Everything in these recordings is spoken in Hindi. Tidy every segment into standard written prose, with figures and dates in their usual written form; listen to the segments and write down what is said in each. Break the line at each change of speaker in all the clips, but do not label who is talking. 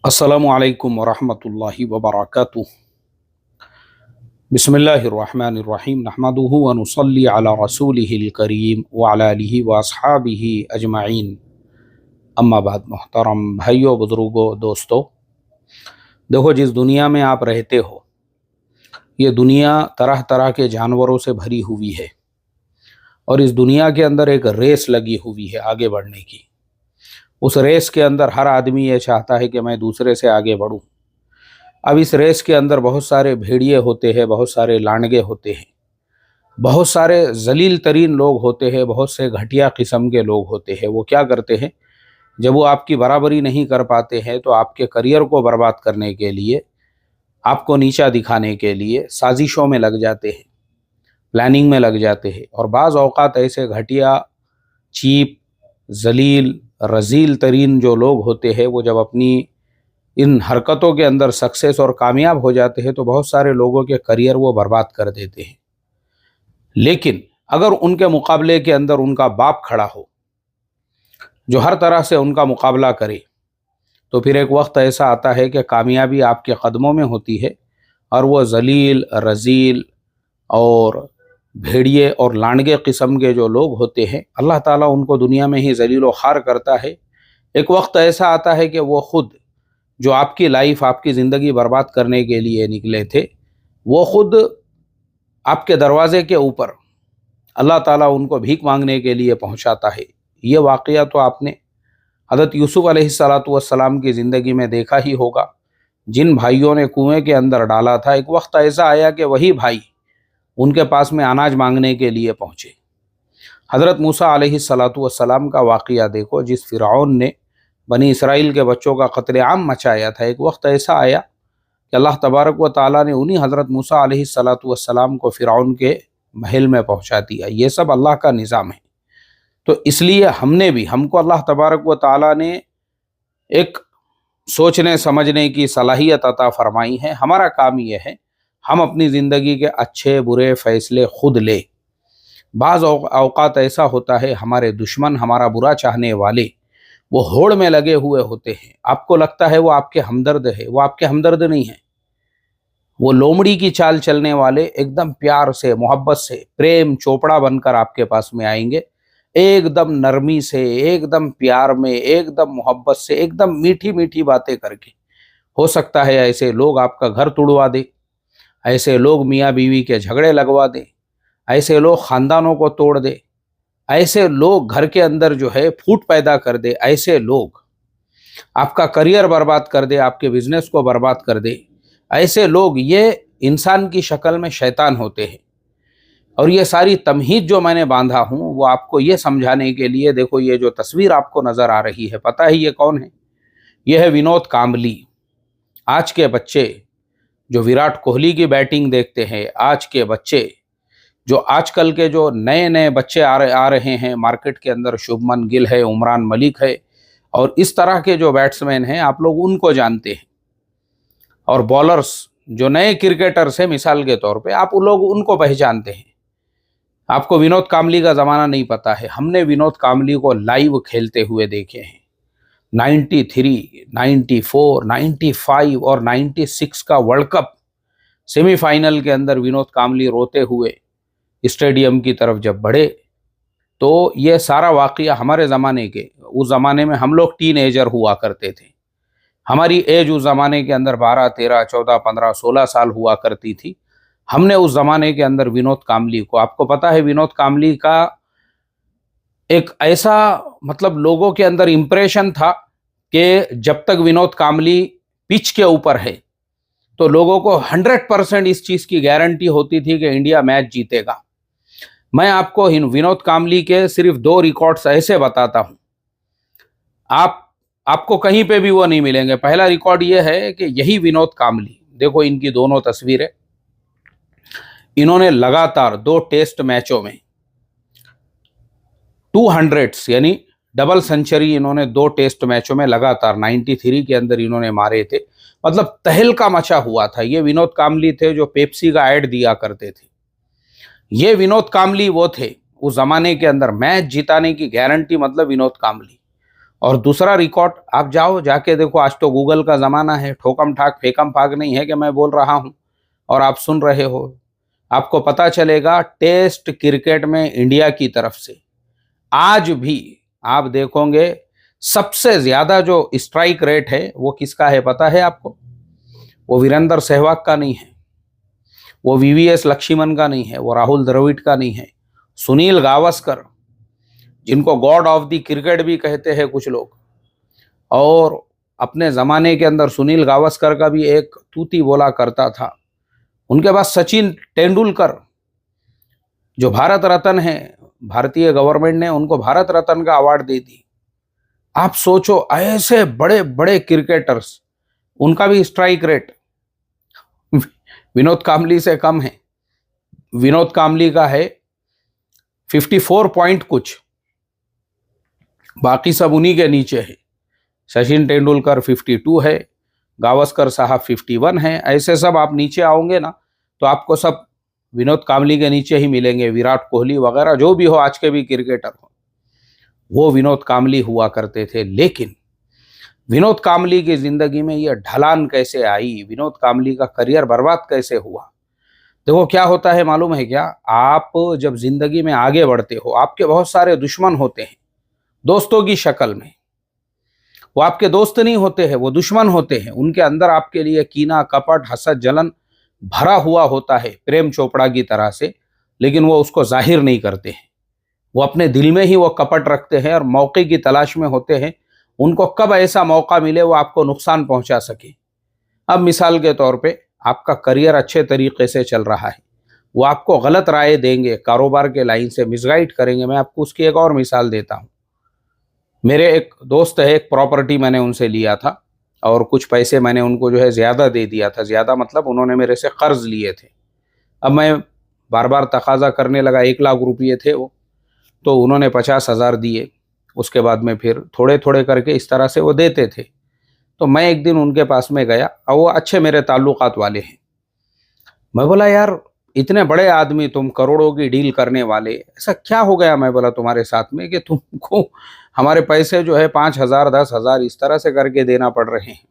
अस्सलामु अलैकुम वरहमतुल्लाहि वबरकातुह। बिस्मिल्लाहिर्रहमानिर्रहीम नहमदुहु व नुसल्ली अला रसूलिहिल करीम व अला आलिहि व अस्हाबिहि अजमाइन। अम्मा बाद। मोहतरम भाइयों, बुजुर्गों, दोस्तों, देखो, जिस दुनिया में आप रहते हो, ये दुनिया तरह तरह के जानवरों से भरी हुई है और इस दुनिया के अंदर एक रेस लगी हुई है आगे बढ़ने की। उस रेस के अंदर हर आदमी ये चाहता है कि मैं दूसरे से आगे बढ़ूं। अब इस रेस के अंदर बहुत सारे भेड़िए होते हैं, बहुत सारे लांडगे होते हैं, बहुत सारे जलील तरीन लोग होते हैं, बहुत से घटिया किस्म के लोग होते हैं। वो क्या करते हैं, जब वो आपकी बराबरी नहीं कर पाते हैं तो आपके करियर को बर्बाद करने के लिए, आपको नीचा दिखाने के लिए साजिशों में लग जाते हैं, प्लानिंग में लग जाते हैं। और बाज़ औक़ात ऐसे घटिया, चीप, जलील, रजील तरीन जो लोग होते हैं, वो जब अपनी इन हरकतों के अंदर सक्सेस और कामयाब हो जाते हैं तो बहुत सारे लोगों के करियर वो बर्बाद कर देते हैं। लेकिन अगर उनके मुकाबले के अंदर उनका बाप खड़ा हो, जो हर तरह से उनका मुकाबला करे, तो फिर एक वक्त ऐसा आता है कि कामयाबी आपके कदमों में होती है और वो जलील, रजील और भेड़िए और लांडगे किस्म के जो लोग होते हैं, अल्लाह ताला उनको दुनिया में ही जलील व खार करता है। एक वक्त ऐसा आता है कि वो खुद, जो आपकी लाइफ, आपकी ज़िंदगी बर्बाद करने के लिए निकले थे, वो खुद आपके दरवाजे के ऊपर अल्लाह ताला उनको भीख मांगने के लिए पहुंचाता है। ये वाक़या तो आपने हज़रत यूसुफ़ अलैहिस्सलातु वस्सलाम की ज़िंदगी में देखा ही होगा। जिन भाइयों ने कुएं के अंदर डाला था, एक वक्त ऐसा आया कि वही भाई उनके पास में अनाज मांगने के लिए पहुँचे। हज़रत मूसा अलैहिस्सलातु वस्सलाम का वाक़या देखो, जिस फ़िरऔन ने बनी इसराइल के बच्चों का कत्लेआम मचाया था। एक वक्त ऐसा आया कि अल्लाह तबारक व ताला ने उन्हीं हज़रत मूसा अलैहिस्सलातु वस्सलाम को फ़िरऔन के महल में पहुंचा दिया। ये सब अल्लाह का निज़ाम है। तो इसलिए हमको अल्लाह तबारक व ताला ने एक सोचने समझने की सलाहियत अता फरमाई है। हमारा काम यह है, हम अपनी ज़िंदगी के अच्छे बुरे फ़ैसले खुद ले। बाज़ औक़ात ऐसा होता है, हमारे दुश्मन, हमारा बुरा चाहने वाले, वो होड़ में लगे हुए होते हैं। आपको लगता है वो आपके हमदर्द है, वो आपके हमदर्द नहीं है। वो लोमड़ी की चाल चलने वाले एकदम प्यार से, मोहब्बत से, प्रेम चोपड़ा बनकर आपके पास में आएंगे, एकदम नरमी से, एकदम प्यार में, एकदम मोहब्बत से, एकदम मीठी मीठी बातें करके। हो सकता है ऐसे लोग आपका घर तुड़वा दे, ऐसे लोग मियाँ बीवी के झगड़े लगवा दें, ऐसे लोग ख़ानदानों को तोड़ दे, ऐसे लोग घर के अंदर जो है फूट पैदा कर दे, ऐसे लोग आपका करियर बर्बाद कर दे, आपके बिजनेस को बर्बाद कर दे। ऐसे लोग, ये इंसान की शक्ल में शैतान होते हैं। और ये सारी तमहीद जो मैंने बांधा हूँ, वो आपको ये समझाने के लिए। देखो, ये जो तस्वीर आपको नज़र आ रही है, पता है ये कौन है? ये है विनोद कांबली। आज के बच्चे जो विराट कोहली की बैटिंग देखते हैं, आज के बच्चे जो आजकल के जो नए नए बच्चे आ रहे हैं मार्केट के अंदर, शुभमन गिल है, उमरान मलिक है, और इस तरह के जो बैट्समैन हैं, आप लोग उनको जानते हैं। और बॉलर्स जो नए क्रिकेटर्स हैं, मिसाल के तौर पे, आप लोग उनको पहचानते हैं। आपको विनोद कांबली का ज़माना नहीं पता है। हमने विनोद कांबली को लाइव खेलते हुए देखे हैं। 93, 94, 95 और 96 का वर्ल्ड कप सेमीफाइनल के अंदर विनोद कांबली रोते हुए स्टेडियम की तरफ जब बढ़े, तो ये सारा वाक़या हमारे ज़माने के, उस ज़माने में हम लोग टीनेजर हुआ करते थे। हमारी एज उस ज़माने के अंदर 12, 13, 14, 15, 16 साल हुआ करती थी। हमने उस ज़माने के अंदर विनोद कांबली को, आपको पता है विनोद कांबली का एक ऐसा, मतलब लोगों के अंदर इम्प्रेशन था कि जब तक विनोद कांबली पिच के ऊपर है तो लोगों को 100% इस चीज़ की गारंटी होती थी कि इंडिया मैच जीतेगा। मैं आपको विनोद कांबली के सिर्फ 2 रिकॉर्ड्स ऐसे बताता हूं, आपको कहीं पे भी वो नहीं मिलेंगे। पहला रिकॉर्ड ये है कि यही विनोद कांबली, देखो इनकी दोनों तस्वीरें, इन्होंने लगातार 2 टेस्ट मैचों में 200 यानी डबल सेंचुरी इन्होंने 2 टेस्ट मैचों में लगातार 93 के अंदर इन्होंने मारे थे। मतलब तहलका मचा हुआ था। ये विनोद कांबली थे जो पेप्सी का ऐड दिया करते थे। ये विनोद कांबली वो थे उस जमाने के अंदर, मैच जिताने की गारंटी, मतलब विनोद कांबली। और दूसरा रिकॉर्ड आप जाओ जाके देखो, आज तो गूगल का ज़माना है, ठोकम ठाक फेकम फाक नहीं है कि मैं बोल रहा हूँ और आप सुन रहे हो। आपको पता चलेगा टेस्ट क्रिकेट में इंडिया की तरफ से आज भी आप देखोगे सबसे ज़्यादा जो स्ट्राइक रेट है वो किसका है पता है आपको? वो वीरेंद्र सहवाग का नहीं है, वो वीवीएस लक्ष्मण का नहीं है, वो राहुल द्रविड़ का नहीं है, सुनील गावस्कर जिनको गॉड ऑफ द क्रिकेट भी कहते हैं कुछ लोग। और अपने ज़माने के अंदर सुनील गावस्कर का भी एक तूती बोला करता था। उनके बाद सचिन तेंदुलकर जो भारत रत्न है, भारतीय गवर्नमेंट ने उनको भारत रत्न का अवार्ड दे दी। आप सोचो ऐसे बड़े बड़े क्रिकेटर्स, उनका भी स्ट्राइक रेट विनोद कांबली से कम है। विनोद कांबली का है 54 पॉइंट कुछ, बाकी सब उन्हीं के नीचे है। सचिन तेंदुलकर 52 है, गावस्कर साहब 51 है। ऐसे सब आप नीचे आओगे ना तो आपको सब विनोद कांबली के नीचे ही मिलेंगे। विराट कोहली वगैरह जो भी हो, आज के भी क्रिकेटर हो, वो विनोद कांबली हुआ करते थे। लेकिन विनोद कांबली की जिंदगी में ये ढलान कैसे आई, विनोद कांबली का करियर बर्बाद कैसे हुआ? देखो क्या होता है मालूम है क्या? आप जब जिंदगी में आगे बढ़ते हो, आपके बहुत सारे दुश्मन होते हैं दोस्तों की शक्ल में। वो आपके दोस्त नहीं होते हैं, वो दुश्मन होते हैं। उनके अंदर आपके लिए कीना, कपट, हसद, जलन भरा हुआ होता है, प्रेम चोपड़ा की तरह से। लेकिन वो उसको जाहिर नहीं करते हैं, वो अपने दिल में ही वो कपट रखते हैं और मौके की तलाश में होते हैं। उनको कब ऐसा मौका मिले वो आपको नुकसान पहुंचा सके। अब मिसाल के तौर पे आपका करियर अच्छे तरीके से चल रहा है, वो आपको गलत राय देंगे, कारोबार के लाइन से मिसगाइड करेंगे। मैं आपको उसकी एक और मिसाल देता हूँ। मेरे एक दोस्त है, एक प्रॉपर्टी मैंने उनसे लिया था और कुछ पैसे मैंने उनको जो है ज़्यादा दे दिया था। ज़्यादा मतलब उन्होंने मेरे से कर्ज लिए थे। अब मैं बार बार तकाजा करने लगा, 1 लाख रुपये थे वो, तो उन्होंने 50,000 दिए। उसके बाद में फिर थोड़े थोड़े करके इस तरह से वो देते थे। तो मैं एक दिन उनके पास में गया और वो अच्छे मेरे ताल्लुकात वाले हैं। मैं बोला यार इतने बड़े आदमी, तुम करोड़ों की डील करने वाले, ऐसा क्या हो गया? मैं बोला तुम्हारे साथ में कि तुमको हमारे पैसे जो है 5,000 10,000 इस तरह से करके देना पड़ रहे हैं।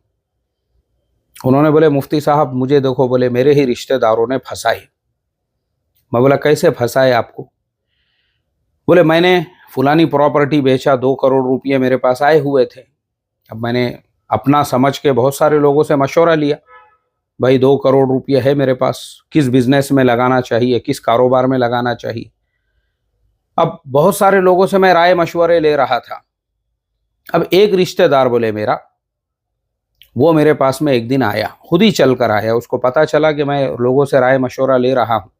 उन्होंने बोले मुफ्ती साहब मुझे देखो, बोले मेरे ही रिश्तेदारों ने फंसाए। मैं बोला कैसे फंसाए आपको? बोले मैंने फुलानी प्रॉपर्टी बेचा, 2 करोड़ रुपये मेरे पास आए हुए थे। अब मैंने अपना समझ के बहुत सारे लोगों से मशवरा लिया, भाई 2 करोड़ रुपये है मेरे पास, किस बिजनेस में लगाना चाहिए, किस कारोबार में लगाना चाहिए। अब बहुत सारे लोगों से मैं राय मशवरे ले रहा था। अब एक रिश्तेदार बोले मेरा, वो मेरे पास में एक दिन आया, खुद ही चल कर आया। उसको पता चला कि मैं लोगों से राय मशवरा ले रहा हूँ,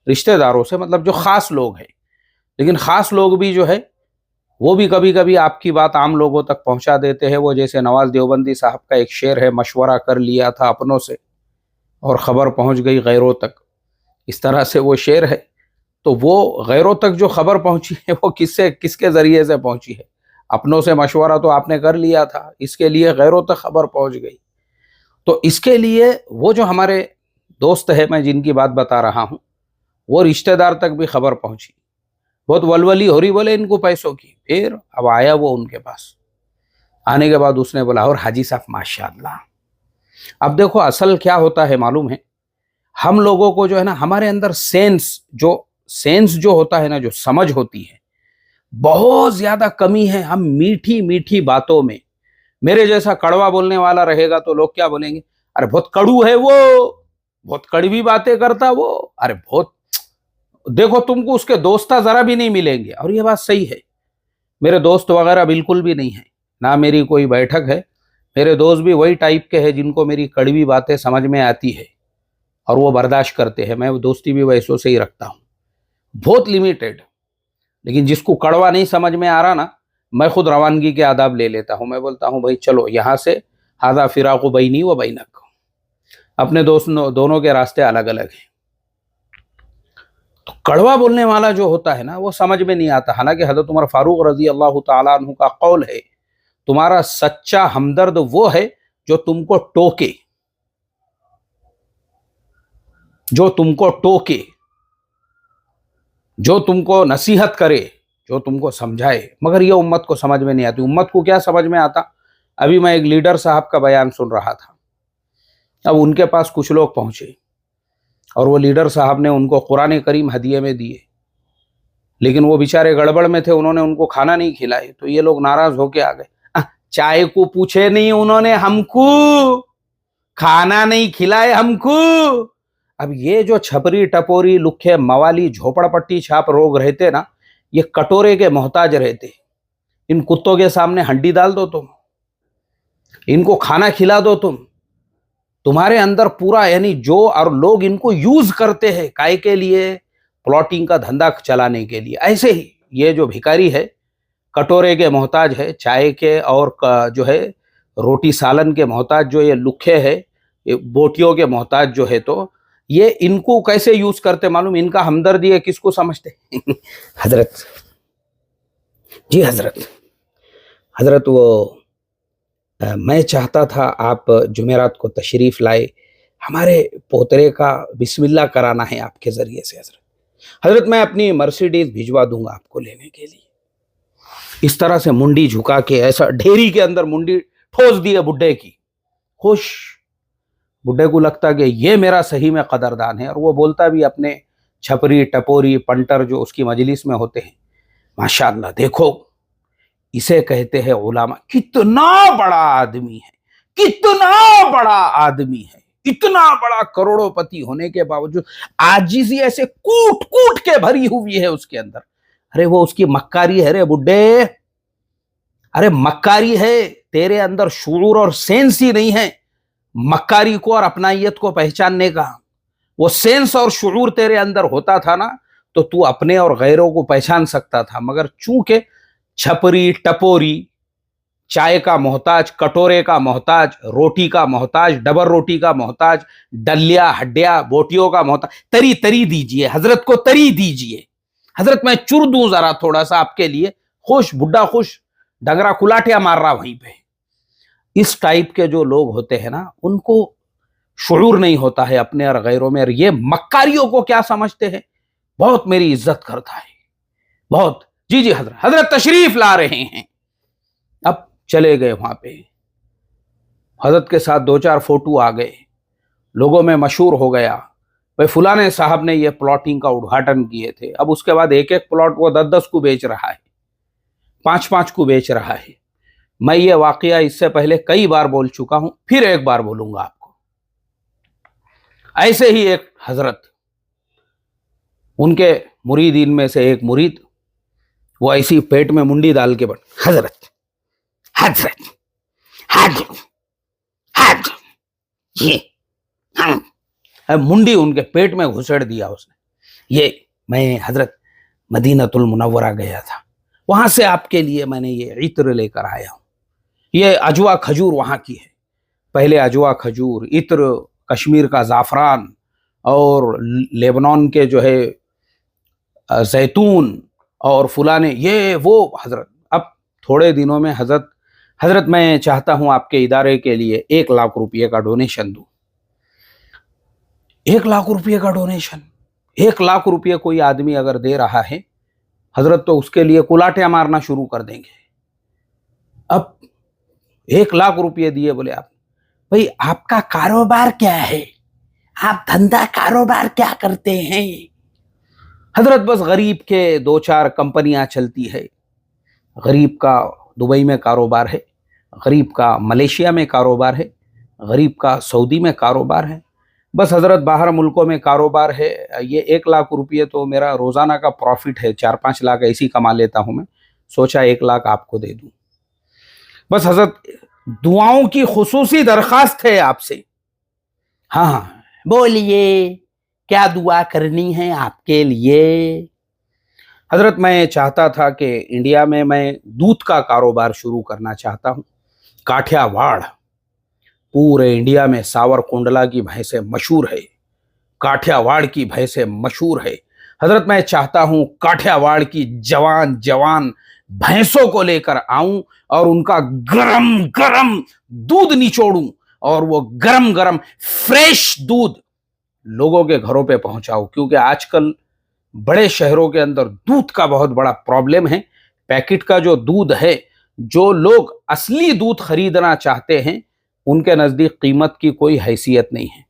रिश्तेदारों से, मतलब जो ख़ास लोग हैं। लेकिन ख़ास लोग भी जो है वो भी कभी कभी आपकी बात आम लोगों तक पहुंचा देते हैं। वो जैसे नवाज देवबंदी साहब का एक शेर है, मशवरा कर लिया था अपनों से और ख़बर पहुंच गई गैरों तक, इस तरह से वो शेर है। तो वो गैरों तक जो खबर पहुंची है वो किसके ज़रिए से पहुंची है? अपनों से मशवरा तो आपने कर लिया था, इसके लिए गैरों तक खबर पहुंच गई। तो इसके लिए वो जो हमारे दोस्त है, मैं जिनकी बात बता रहा हूँ, वो रिश्तेदार तक भी खबर पहुंची। बहुत वलवली हो रही बोले इनको पैसों की। फिर अब आया वो उनके पास। आने के बाद उसने बोला और हाजी साहब माशाअल्लाह। अब देखो असल क्या होता है मालूम है, हम लोगों को जो है ना, हमारे अंदर सेंस जो होता है ना, जो समझ होती है, बहुत ज्यादा कमी है। हम मीठी मीठी बातों में, मेरे जैसा कड़वा बोलने वाला रहेगा तो लोग क्या बोलेंगे, अरे बहुत कड़ू है वो, बहुत कड़वी बातें करता वो, अरे बहुत, देखो तुमको उसके दोस्ता जरा भी नहीं मिलेंगे। और ये बात सही है, मेरे दोस्त वगैरह बिल्कुल भी नहीं है, ना मेरी कोई बैठक है। मेरे दोस्त भी वही टाइप के हैं जिनको मेरी कड़वी बातें समझ में आती है और वो बर्दाश्त करते हैं। मैं दोस्ती भी वैसों से ही रखता हूँ, बहुत लिमिटेड। लेकिन जिसको कड़वा नहीं समझ में आ रहा ना, मैं खुद रवानगी के आदाब ले लेता हूँ। मैं बोलता हूँ भाई चलो यहाँ से हादा फिराक़ु बैनी व बैनक, अपने दोनों के रास्ते अलग अलग हैं। तो कड़वा बोलने वाला जो होता है ना, वो समझ में नहीं आता। हालांकि हज़रत उमर फारूक रजी अल्लाह ताला अन्हु का कौल है, तुम्हारा सच्चा हमदर्द वो है जो तुमको टोके, जो तुमको टोके, जो तुमको नसीहत करे, जो तुमको समझाए, मगर ये उम्मत को समझ में नहीं आती। उम्मत को क्या समझ में आता? अभी मैं एक लीडर साहब का बयान सुन रहा था। अब उनके पास कुछ लोग पहुंचे और वो लीडर साहब ने उनको कुरान करीम हदिये में दिए, लेकिन वो बेचारे गड़बड़ में थे, उन्होंने उनको खाना नहीं खिलाए। तो ये लोग नाराज होके आ गए। चाय को पूछे नहीं उन्होंने हमको, खाना नहीं खिलाए हमको। अब ये जो छपरी टपोरी लुखे मवाली झोपड़पट्टी छाप रोग रहते ना, ये कटोरे के मोहताज रहते। इन कुत्तों के सामने हंडी डाल दो तुम, इनको खाना खिला दो तुम, तुम्हारे अंदर पूरा यानी जो, और लोग इनको यूज करते हैं काय के लिए? प्लॉटिंग का धंधा चलाने के लिए। ऐसे ही ये जो भिखारी है, कटोरे के मोहताज है, चाय के और जो है रोटी सालन के मोहताज, जो ये लुखे है, ये बोटियों के मोहताज जो है, तो ये इनको कैसे यूज करते मालूम? इनका हमदर्दी है किसको समझते? हजरत जी, हजरत वो मैं चाहता था आप जुमेरात को तशरीफ लाए, हमारे पोतरे का बिस्मिल्लाह कराना है आपके जरिए से। हजरत मैं अपनी मर्सिडीज भिजवा दूंगा आपको लेने के लिए। इस तरह से मुंडी झुका के, ऐसा ढेरी के अंदर मुंडी ठोस दी है बुड्ढे की। खुश बुड्ढे को लगता कि ये मेरा सही में कदरदान है, और वो बोलता भी अपने छपरी टपोरी पंटर जो उसकी मजलिस में होते हैं, माशाअल्लाह देखो इसे कहते हैं उलामा। कितना बड़ा आदमी है, कितना बड़ा आदमी है, इतना बड़ा करोड़ोंपति होने के बावजूद आजिज़ी ऐसे कूट कूट के भरी हुई है उसके अंदर। अरे वो उसकी मक्कारी है रे बुड्ढे, अरे मक्कारी है, तेरे अंदर शुऊर और सेंस ही नहीं है मक्कारी को और अपनाइयत को पहचानने का। वो सेंस और शुऊर तेरे अंदर होता था ना, तो तू अपने और गैरों को पहचान सकता था। मगर चूंकि छपरी टपोरी, चाय का मोहताज, कटोरे का मोहताज, रोटी का मोहताज, डबर रोटी का मोहताज, डलिया हड्डिया बोटियों का मोहताज, तरी तरी दीजिए हजरत को, तरी दीजिए हजरत, मैं चुर दूं जरा थोड़ा सा आपके लिए। खुश बुड्ढा खुश, डगरा कुलाटिया मार रहा वहीं पे। इस टाइप के जो लोग होते हैं ना, उनको शुऊर नहीं होता है अपने और गैरों में। और ये मक्कारियों को क्या समझते हैं? बहुत मेरी इज्जत करता है, बहुत। जी जी हजरत, हजरत तशरीफ ला रहे हैं। अब चले गए वहां पे, हजरत के साथ दो चार फोटो आ गए, लोगों में मशहूर हो गया भाई फुलाने साहब ने ये प्लॉटिंग का उद्घाटन किए थे। अब उसके बाद एक एक प्लॉट वो 10-10 को बेच रहा है, 5-5 को बेच रहा है। मैं ये वाकया इससे पहले कई बार बोल चुका हूं, फिर एक बार बोलूंगा आपको। ऐसे ही एक हजरत, उनके मुरीदीन में से एक मुरीद, वो ऐसी पेट में मुंडी डाल के हजरत हजरत हजरत हजरत, ये मुंडी उनके पेट में घुसेड़ दिया उसने। ये मैं हजरत मदीनतुल मुनव्वरा गया था, वहां से आपके लिए मैंने ये इत्र लेकर आया हूं। ये अजवा खजूर वहां की है, पहले अजवा खजूर, इत्र कश्मीर का जाफरान, और लेबनान के जो है जैतून, और फुलाने ये वो। हजरत अब थोड़े दिनों में हजरत मैं चाहता हूं आपके इदारे के लिए 1 लाख रुपये का डोनेशन दूं। 1 लाख रुपये का डोनेशन, 1 लाख रुपये कोई आदमी अगर दे रहा है हजरत, तो उसके लिए कुलाटियां मारना शुरू कर देंगे। अब 1 लाख रुपये दिए, बोले आप भाई आपका कारोबार क्या है, आप धंधा कारोबार क्या करते हैं? हजरत बस गरीब के 2-4 कंपनियां चलती है, गरीब का दुबई में कारोबार है, गरीब का मलेशिया में कारोबार है, गरीब का सऊदी में कारोबार है, बस हजरत बाहर मुल्कों में कारोबार है। ये 1 लाख रुपये तो मेरा रोजाना का प्रॉफिट है, 4-5 लाख ऐसी कमा लेता हूं मैं, सोचा 1 लाख आपको दे दूं। बस हजरत दुआओं की खुसूसी दरखास्त है आपसे। हाँ हाँ बोलिए, क्या दुआ करनी है आपके लिए? हजरत मैं चाहता था कि इंडिया में मैं दूध का कारोबार शुरू करना चाहता हूँ। काठियावाड़ पूरे इंडिया में सावरकुंडला की भैंसें मशहूर है, काठियावाड़ की भैंसें मशहूर है। हजरत मैं चाहता हूँ काठियावाड़ की जवान जवान भैंसों को लेकर आऊं और उनका गरम गरम दूध निचोड़ूं, और वो गरम गरम फ्रेश दूध लोगों के घरों पे पहुंचाऊं। क्योंकि आजकल बड़े शहरों के अंदर दूध का बहुत बड़ा प्रॉब्लम है। पैकेट का जो दूध है, जो लोग असली दूध खरीदना चाहते हैं, उनके नजदीक कीमत की कोई हैसियत नहीं है।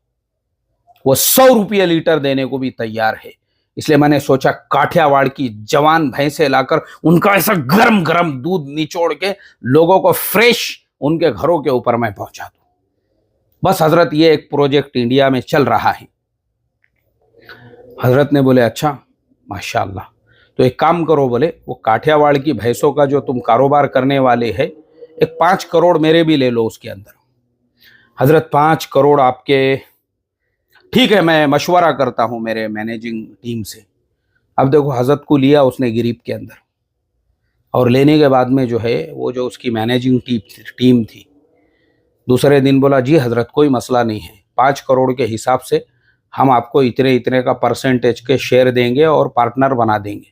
वो 100 रुपये लीटर देने को भी तैयार है। इसलिए मैंने सोचा काठियावाड़ की जवान भैंसे लाकर उनका ऐसा गरम गरम दूध निचोड़ के लोगों को फ्रेश उनके घरों के ऊपर मैं पहुंचा दूं। बस हजरत, ये एक प्रोजेक्ट इंडिया में चल रहा है। हजरत ने बोले अच्छा माशाअल्लाह, तो एक काम करो, बोले वो काठियावाड़ की भैंसों का जो तुम कारोबार करने वाले हैं, एक 5 करोड़ मेरे भी ले लो उसके अंदर। हजरत 5 करोड़ आपके, ठीक है, मैं मशवरा करता हूं मेरे मैनेजिंग टीम से। अब देखो, हजरत को लिया उसने गिरीब के अंदर, और लेने के बाद में जो है वो जो उसकी मैनेजिंग टीम थी, दूसरे दिन बोला जी हजरत कोई मसला नहीं है, 5 करोड़ के हिसाब से हम आपको इतने इतने का परसेंटेज के शेयर देंगे और पार्टनर बना देंगे।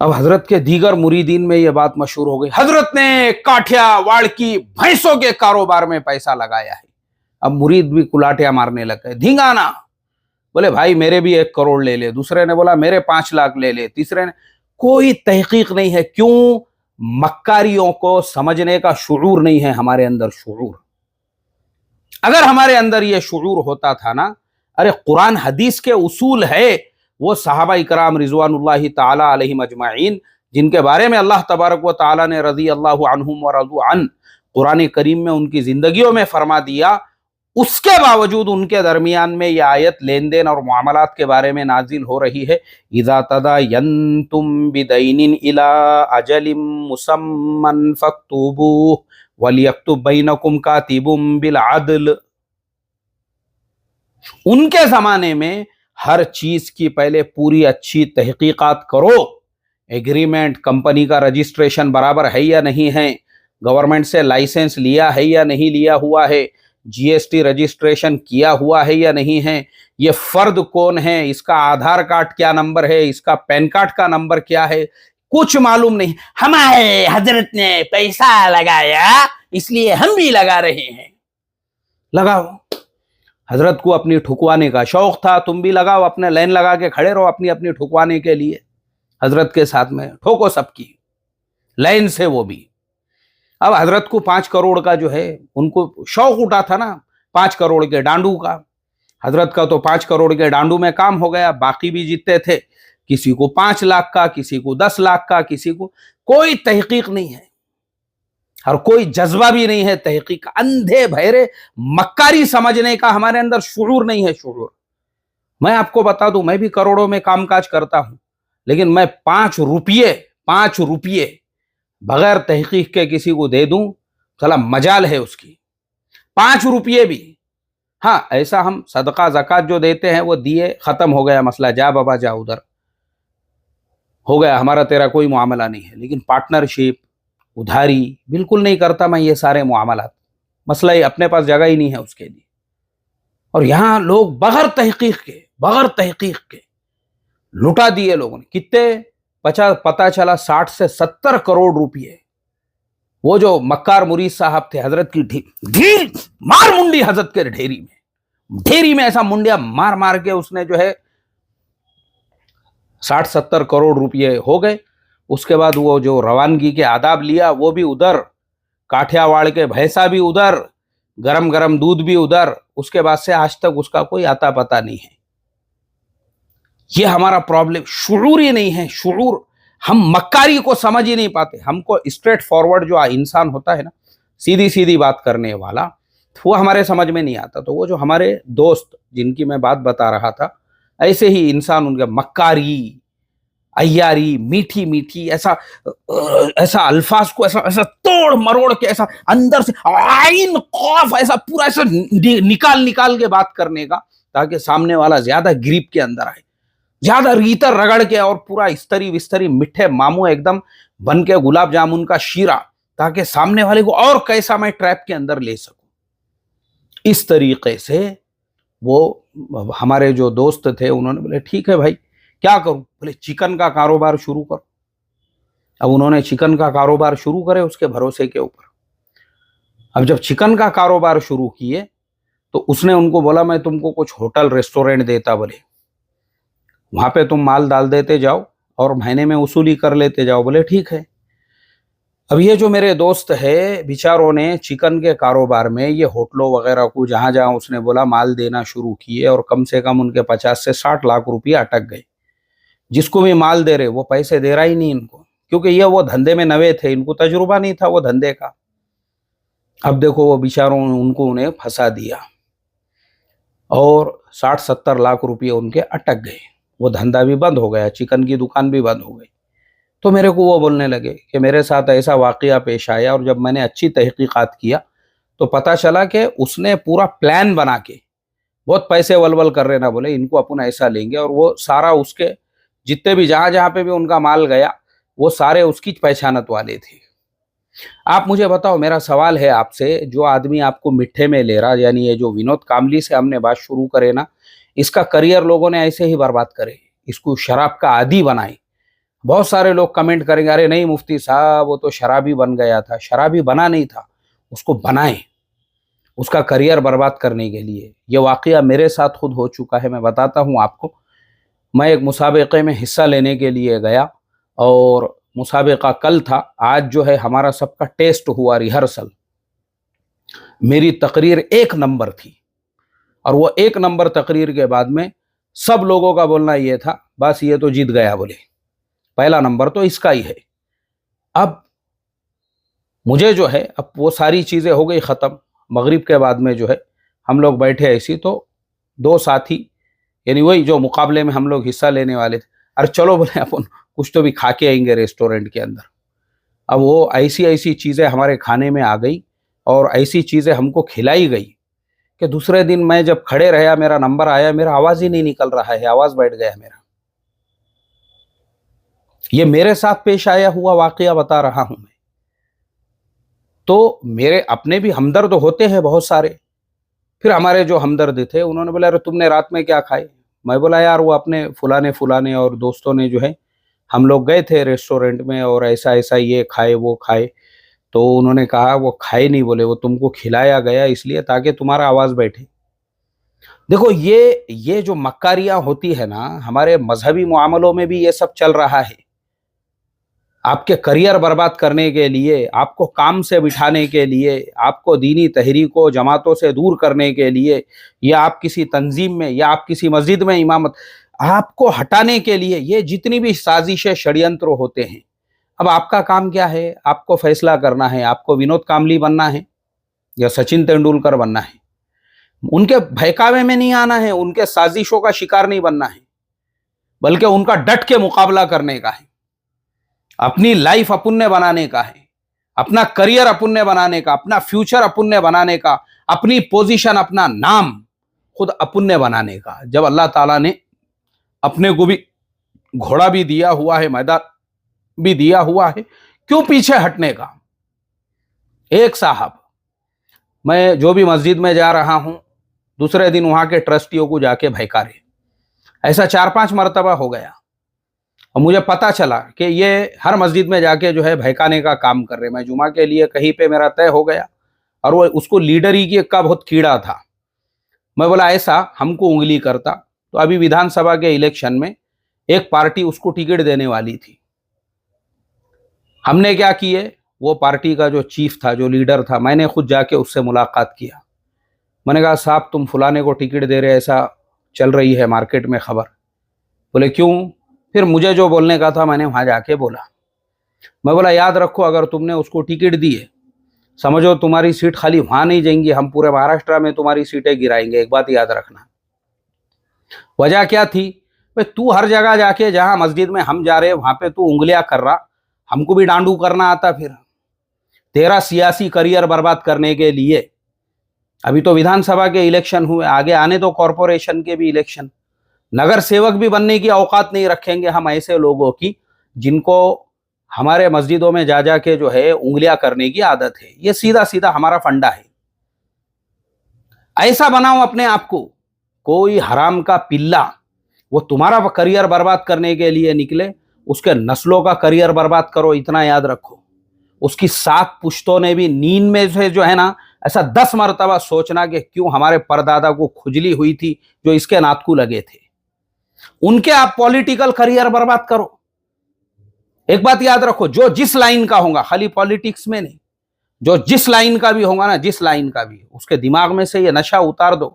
अब हजरत के दीगर मुरीदीन में यह बात मशहूर हो गई, हजरत ने काठियावाड़ की भैंसों के कारोबार में पैसा लगाया है। अब मुरीद भी कुलाटियां मारने लग गए, धींगाना। बोले भाई मेरे भी 1 करोड़ ले ले, दूसरे ने बोला मेरे 5 लाख ले ले, तीसरे ने। कोई तहकीक नहीं है। क्यों? मक्कारियों को समझने का शुऊर नहीं है हमारे अंदर। शुऊर, अगर हमारे अंदर ये शुऊर होता था ना, अरे कुरान हदीस के उसूल है, वो सहाबा इकराम रिजवानुल्लाहि ताला अलैहिम अजमाइन, जिनके बारे में अल्लाह तबारक व ताला ने रज़ी अल्लाहु अन्हुम व रज़ू अन कुरान करीम में उनकी जिंदगियों में फरमा दिया, उसके बावजूद उनके दरमियान में यह आयत लेन देन और मामलात के बारे में नाजिल हो रही है। इज़ा तदायंतुम बिदैनिन इला अजलिम मुसम्मन फक्तुबूह वलियक्तुब बैनकुम कातिबुम बिल अदल। उनके जमाने में हर चीज की पहले पूरी अच्छी तहकीकात करो। एग्रीमेंट, कंपनी का रजिस्ट्रेशन बराबर है या नहीं है, गवर्नमेंट से लाइसेंस लिया है या नहीं लिया हुआ है, जीएसटी रजिस्ट्रेशन किया हुआ है या नहीं है, ये फर्द कौन है, इसका आधार कार्ड क्या नंबर है, इसका पैन कार्ड का नंबर क्या है, कुछ मालूम नहीं। हमारे हजरत ने पैसा लगाया इसलिए हम भी लगा रहे हैं। लगाओ, हजरत को अपनी ठुकवाने का शौक था, तुम भी लगाओ, अपने लाइन लगा के खड़े रहो अपनी अपनी ठुकवाने के लिए। हजरत के साथ में ठोको सबकी लाइन से, वो भी। अब हजरत को 5 करोड़ का जो है उनको शौक उठा था ना, 5 करोड़ के डांडू का। हजरत का तो 5 करोड़ के डांडू में काम हो गया, बाकी भी जीतते थे, किसी को 5 लाख का, किसी को 10 लाख का, किसी को। कोई तहकीक नहीं है और कोई जज्बा भी नहीं है तहकीक का। अंधे बहरे मक्कारी समझने का हमारे अंदर शुऊर नहीं है। शुऊर, मैं आपको बता दूं, मैं भी करोड़ों में कामकाज करता हूं, लेकिन मैं 5 रुपये बगैर तहकीक के किसी को दे दूं, चला मजाल है उसकी। 5 रुपये भी, हाँ, ऐसा हम सदका ज़कात जो देते हैं वो दिए, खत्म हो गया मसला, जा बाबा जा उधर, हो गया, हमारा तेरा कोई मामला नहीं है। लेकिन पार्टनरशिप, उधारी बिल्कुल नहीं करता मैं ये सारे मामलात। मसला ही अपने पास जगह ही नहीं है उसके लिए। और यहां लोग बगैर तहकीक के लुटा दिए लोगों ने। कितने? पता चला 60 से 70 करोड़ रुपये। वो जो मक्कार मुरीद साहब थे, हजरत की ढेर मार मुंडी हजरत के ढेरी में ऐसा मुंडिया मार मार के उसने जो है 60-70 करोड़ रुपये हो गए। उसके बाद वो जो रवानगी के आदाब लिया वो भी उधर, काठियावाड़ के भैंसा भी उधर, गरम गरम दूध भी उधर। उसके बाद से आज तक उसका कोई आता पता नहीं है। ये हमारा प्रॉब्लम, शुऊर ही नहीं है। शुऊर, हम मक्कारी को समझ ही नहीं पाते। हमको स्ट्रेट फॉरवर्ड जो इंसान होता है ना, सीधी सीधी बात करने वाला, वो हमारे समझ में नहीं आता। तो वो जो हमारे दोस्त जिनकी मैं बात बता रहा था, ऐसे ही इंसान, उनके मक्कारी, अय्यारी, मीठी मीठी, ऐसा अल्फाज को ऐसा तोड़ मरोड़ के, ऐसा अंदर से आइन खौफ, ऐसा पूरा ऐसा निकाल के बात करने का, ताकि सामने वाला ज्यादा ग्रिप के अंदर आए, ज्यादा रीतर रगड़ के, और पूरा इस्तरी विस्तरी मिठे मामू एकदम बन के गुलाब जामुन का शीरा, ताकि सामने वाले को और कैसा मैं ट्रैप के अंदर ले सकूं। इस तरीके से वो हमारे जो दोस्त थे, उन्होंने बोले ठीक है भाई, क्या करूं? बोले चिकन का कारोबार शुरू करो। अब उन्होंने चिकन का कारोबार शुरू करे उसके भरोसे के ऊपर। अब जब चिकन का कारोबार शुरू किए तो उसने उनको बोला मैं तुमको कुछ होटल रेस्टोरेंट देता। बोले वहाँ पे तुम माल डाल देते जाओ और महीने में वसूली कर लेते जाओ। बोले ठीक है। अब ये जो मेरे दोस्त है बेचारों ने चिकन के कारोबार में ये होटलों वगैरह को जहाँ जहाँ उसने बोला माल देना शुरू किए और कम से कम उनके 50 से 60 लाख रुपये अटक गए। जिसको भी माल दे रहे वो पैसे दे रहा ही नहीं इनको, क्योंकि ये वो धंधे में नवे थे, इनको तजुर्बा नहीं था वो धंधे का। अब देखो वो बेचारों उनको उन्हें फंसा दिया और 60-70 लाख रुपये उनके अटक गए। वो धंधा भी बंद हो गया, चिकन की दुकान भी बंद हो गई। तो मेरे को वो बोलने लगे कि मेरे साथ ऐसा वाकया पेश आया, और जब मैंने अच्छी तहकीकात किया तो पता चला कि उसने पूरा प्लान बना के बहुत पैसे वलवल कर रहे ना, बोले इनको अपन ऐसा लेंगे, और वो सारा उसके जितने भी जहां जहां पे भी उनका माल गया वो सारे उसकी पहचानत वाले थे। आप मुझे बताओ, मेरा सवाल है आपसे, जो आदमी आपको मिठ्ठे में ले रहा, यानी ये जो विनोद कामली से हमने बात शुरू करे ना, इसका करियर लोगों ने ऐसे ही बर्बाद करे, इसको शराब का आदी बनाए। बहुत सारे लोग कमेंट करेंगे अरे नहीं मुफ्ती साहब वो तो शराबी बन गया था। शराबी बना नहीं था, उसको बनाए उसका करियर बर्बाद करने के लिए। ये वाकया मेरे साथ खुद हो चुका है, मैं बताता हूँ आपको। मैं एक मुसाबिक़े में हिस्सा लेने के लिए गया और मुसाबिक़ा कल था। आज जो है हमारा सबका टेस्ट हुआ, रिहर्सल। मेरी तकरीर 1 नंबर थी और वो 1 नंबर तकरीर के बाद में सब लोगों का बोलना ये था बस ये तो जीत गया, बोले पहला नंबर तो इसका ही है। अब मुझे जो है अब वो सारी चीज़ें हो गई ख़त्म। मगरिब के बाद में जो है हम लोग बैठे ऐसी, तो 2 साथी यानी वही जो मुकाबले में हम लोग हिस्सा लेने वाले थे, अरे चलो बोले अपन कुछ तो भी खा के आएंगे रेस्टोरेंट के अंदर। अब वो ऐसी ऐसी चीज़ें हमारे खाने में आ गई और ऐसी चीज़ें हमको खिलाई गई कि दूसरे दिन मैं जब खड़े रहा, मेरा नंबर आया, मेरा आवाज़ ही नहीं निकल रहा है, आवाज़ बैठ गया मेरा। ये मेरे साथ पेश आया हुआ वाकया बता रहा हूं मैं। तो मेरे अपने भी हमदर्द होते हैं बहुत सारे। फिर हमारे जो हमदर्द थे उन्होंने बोला अरे तुमने रात में क्या खाए? मैं बोला यार वो अपने फुलाने फुलाने और दोस्तों ने जो है हम लोग गए थे रेस्टोरेंट में और ऐसा ऐसा ये खाए वो खाए। तो उन्होंने कहा वो खाए नहीं, बोले वो तुमको खिलाया गया इसलिए ताकि तुम्हारा आवाज़ बैठे। देखो ये जो मक्कारियाँ होती है ना, हमारे मजहबी मामलों में भी ये सब चल रहा है। आपके करियर बर्बाद करने के लिए, आपको काम से बिठाने के लिए, आपको दीनी तहरीकों जमातों से दूर करने के लिए, या आप किसी तंजीम में या आप किसी मस्जिद में इमामत, आपको हटाने के लिए ये जितनी भी साजिशें षड्यंत्र होते हैं। अब आपका काम क्या है? आपको फैसला करना है, आपको विनोद कामली बनना है या सचिन तेंदुलकर बनना है। उनके बहकावे में नहीं आना है, उनके साजिशों का शिकार नहीं बनना है, बल्कि उनका डट के मुकाबला करने का है। अपनी लाइफ अपन ने बनाने का है, अपना करियर अपन ने बनाने का, अपना फ्यूचर अपन ने बनाने का, अपनी पोजीशन अपना नाम खुद अपन ने बनाने का। जब अल्लाह ताला ने अपने को भी घोड़ा भी दिया हुआ है, मैदान भी दिया हुआ है, क्यों पीछे हटने का? एक साहब, मैं जो भी मस्जिद में जा रहा हूं दूसरे दिन वहां के ट्रस्टियों को जाके भयकारे, ऐसा 4-5 मरतबा हो गया। और मुझे पता चला कि ये हर मस्जिद में जाके जो है भयकाने का काम कर रहे। मैं जुमा के लिए कहीं पे मेरा तय हो गया और वो उसको लीडरी का बहुत कीड़ा था। मैं बोला ऐसा हमको उंगली करता तो अभी विधानसभा के इलेक्शन में एक पार्टी उसको टिकट देने वाली थी। हमने क्या किए, वो पार्टी का जो चीफ था, जो लीडर था, मैंने खुद जाके उससे मुलाकात किया। मैंने कहा साहब तुम फुलाने को टिकट दे रहे, ऐसा चल रही है मार्केट में खबर। बोले क्यों? फिर मुझे जो बोलने का था मैंने वहां जाके बोला। मैं बोला याद रखो अगर तुमने उसको टिकट दिए, समझो तुम्हारी सीट खाली वहां नहीं जाएंगी, हम पूरे महाराष्ट्र में तुम्हारी सीटें गिराएंगे, एक बात याद रखना। वजह क्या थी? भाई तू हर जगह जाके जहां मस्जिद में हम जा रहे वहां पे तू उंगलियां कर रहा, हमको भी डांडू करना आता। फिर तेरा सियासी करियर बर्बाद करने के लिए अभी तो विधानसभा के इलेक्शन हुए, आगे आने तो कॉरपोरेशन के भी इलेक्शन। नगर सेवक भी बनने की औकात नहीं रखेंगे हम ऐसे लोगों की जिनको हमारे मस्जिदों में जा के जो है उंगलियां करने की आदत है। ये सीधा सीधा हमारा फंडा है। ऐसा बनाओ अपने आप को, कोई हराम का पिल्ला वो तुम्हारा करियर बर्बाद करने के लिए निकले, उसके नस्लों का करियर बर्बाद करो, इतना याद रखो। उसकी 7 पुश्तों ने भी नींद में से जो है ना ऐसा 10 मरतबा सोचना कि क्यों हमारे परदादा को खुजली हुई थी जो इसके नातकू लगे थे। उनके आप पॉलिटिकल करियर बर्बाद करो। एक बात याद रखो, जो जिस लाइन का होगा, खाली पॉलिटिक्स में नहीं, जो जिस लाइन का भी होगा ना, जिस लाइन का भी, उसके दिमाग में से ये नशा उतार दो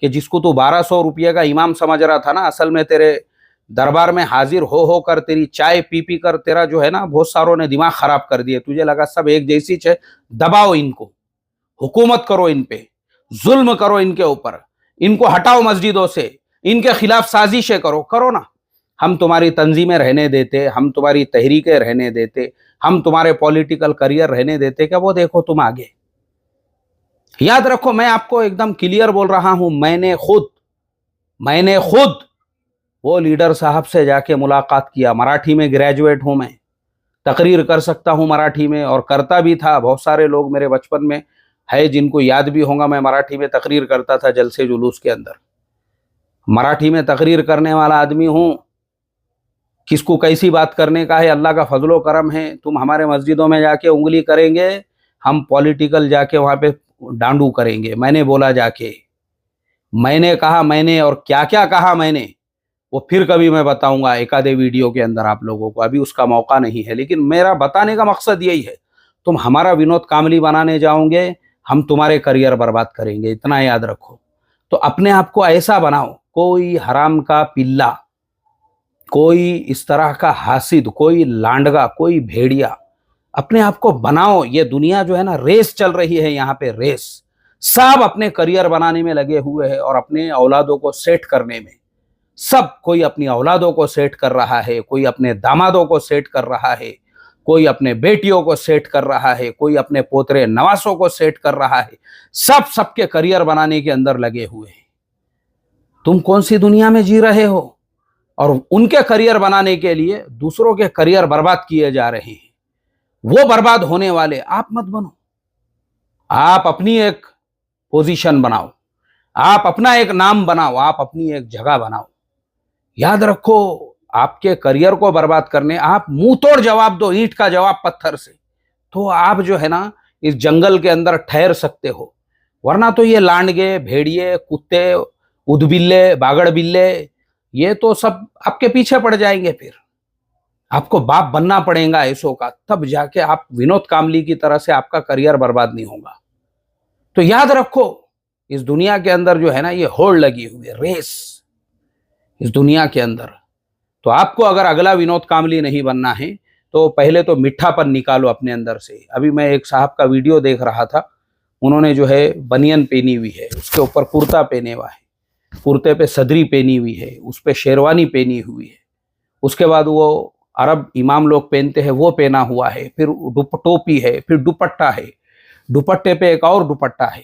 कि जिसको तू 1200 रुपये का इमाम समझ रहा था ना, असल में तेरे दरबार में हाजिर हो कर तेरी चाय पी पी कर तेरा जो है ना, बहुत सारों ने दिमाग खराब कर दिया। तुझे लगा सब एक जैसी है, दबाओ इनको, हुकूमत करो इन पे, जुल्म करो इनके ऊपर, इनको हटाओ मस्जिदों से, इनके खिलाफ साजिशें करो, करो ना। हम तुम्हारी तंजीमें रहने देते, हम तुम्हारी तहरीकें रहने देते, हम तुम्हारे पॉलिटिकल करियर रहने देते क्या? वो देखो तुम आगे। याद रखो, मैं आपको एकदम क्लियर बोल रहा हूं, मैंने खुद वो लीडर साहब से जाके मुलाकात किया। मराठी में ग्रेजुएट हूं मैं, तकरीर कर सकता हूं मराठी में, और करता भी था। बहुत सारे लोग मेरे बचपन में है जिनको याद भी होगा, मैं मराठी में तकरीर करता था जलसे जुलूस के अंदर। मराठी में तकरीर करने वाला आदमी हूं। किसको कैसी बात करने का है, अल्लाह का फजलो करम है। तुम हमारे मस्जिदों में जाके उंगली करेंगे, हम पॉलिटिकल जाके वहां पे डांडू करेंगे। मैंने बोला जाके, मैंने कहा, मैंने और क्या क्या कहा मैंने, वो फिर कभी मैं बताऊंगा एक आधे वीडियो के अंदर आप लोगों को, अभी उसका मौका नहीं है। लेकिन मेरा बताने का मकसद यही है, तुम हमारा विनोद कामली बनाने जाओगे, हम तुम्हारे करियर बर्बाद करेंगे, इतना याद रखो। तो अपने आप को ऐसा बनाओ, कोई हराम का पिल्ला, कोई इस तरह का हासिद, कोई लांडगा, कोई भेड़िया अपने आप को बनाओ। ये दुनिया जो है ना, रेस चल रही है यहाँ पे, रेस। सब अपने करियर बनाने में लगे हुए हैं और अपने औलादों को सेट करने में। सब, कोई अपनी औलादों को सेट कर रहा है, कोई अपने दामादों को सेट कर रहा है, कोई अपने बेटियों को सेट कर रहा है, कोई अपने पोतरे नवासों को सेट कर रहा है। सब सबके करियर बनाने के अंदर लगे हुए हैं। तुम कौन सी दुनिया में जी रहे हो? और उनके करियर बनाने के लिए दूसरों के करियर बर्बाद किए जा रहे हैं। वो बर्बाद होने वाले आप मत बनो। आप अपनी एक पोजीशन बनाओ, आप अपना एक नाम बनाओ, आप अपनी एक जगह बनाओ। याद रखो, आपके करियर को बर्बाद करने आप मुंह तोड़ जवाब दो, ईंट का जवाब पत्थर से, तो आप जो है ना इस जंगल के अंदर ठहर सकते हो। वरना तो ये लांडगे, भेड़िए, कुत्ते, उदबिल्ले, बागड़ बिल्ले, ये तो सब आपके पीछे पड़ जाएंगे। फिर आपको बाप बनना पड़ेगा ऐसों का, तब जाके आप विनोद कामली की तरह से आपका करियर बर्बाद नहीं होगा। तो याद रखो, इस दुनिया के अंदर जो है ना, ये होड़ लगी हुई है, रेस इस दुनिया के अंदर। तो आपको अगर अगला विनोद कामली नहीं बनना है, तो पहले तो मिठापन निकालो अपने अंदर से। अभी मैं एक साहब का वीडियो देख रहा था, उन्होंने जो है बनियन पहनी हुई है, उसके ऊपर कुर्ता पहने हुआ है, कुर्ते पे सदरी पहनी हुई है, उस पे शेरवानी पहनी हुई है, उसके बाद वो अरब इमाम लोग पहनते हैं वो पहना हुआ है, फिर टोपी है, फिर दुपट्टा है, दुपट्टे पे एक और दुपट्टा है।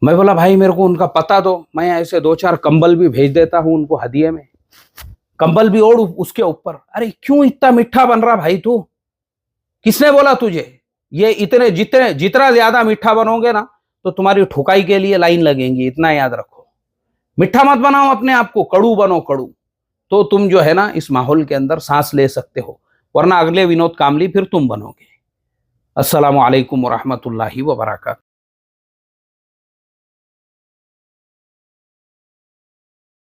मैं बोला भाई मेरे को उनका पता दो, मैं ऐसे 2-4 कंबल भी भेज देता हूं उनको हदिये में, कंबल भी ओढ़ उसके ऊपर। अरे क्यों इतना मीठा बन रहा भाई तू? किसने बोला तुझे? ये इतने जितना ज्यादा मीठा बनोगे ना, तो तुम्हारी ठुकाई के लिए लाइन लगेंगी, इतना याद रखो। मीठा मत बनाओ अपने आप को, कड़ू बनो, कड़ू। तो तुम जो है ना इस माहौल के अंदर सांस ले सकते हो, वरना अगले विनोद कामली फिर तुम बनोगे। अस्सलामु अलैकुम वरहमतुल्लाहि वबरकातुहू।